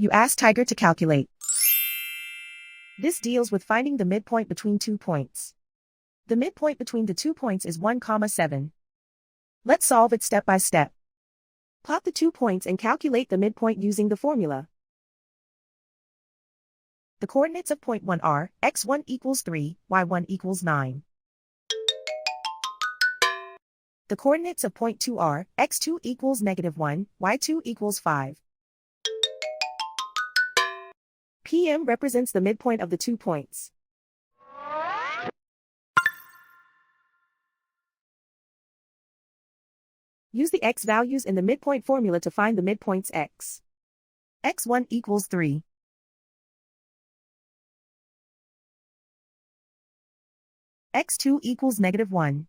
You ask Tiger to calculate. This deals with finding the midpoint between 2 points. The midpoint between the 2 points is 1,7. Let's solve it step by step. Plot the 2 points and calculate the midpoint using the formula. The coordinates of point 1 are x1 equals 3, y1 equals 9. The coordinates of point 2 are x2 equals -1, y2 equals 5. PM represents the midpoint of the 2 points. Use the x values in the midpoint formula to find the midpoints x. x1 equals 3. x2 equals -1.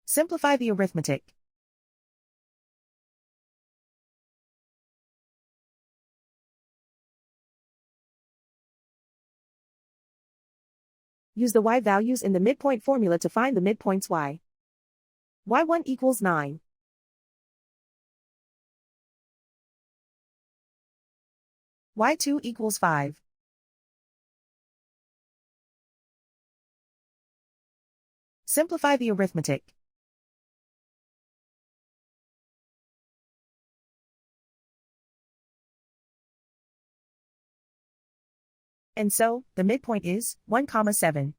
Simplify the arithmetic. Use the y values in the midpoint formula to find the midpoints y. y1 equals 9. y2 equals 5. Simplify the arithmetic. And so, the midpoint is 1,7.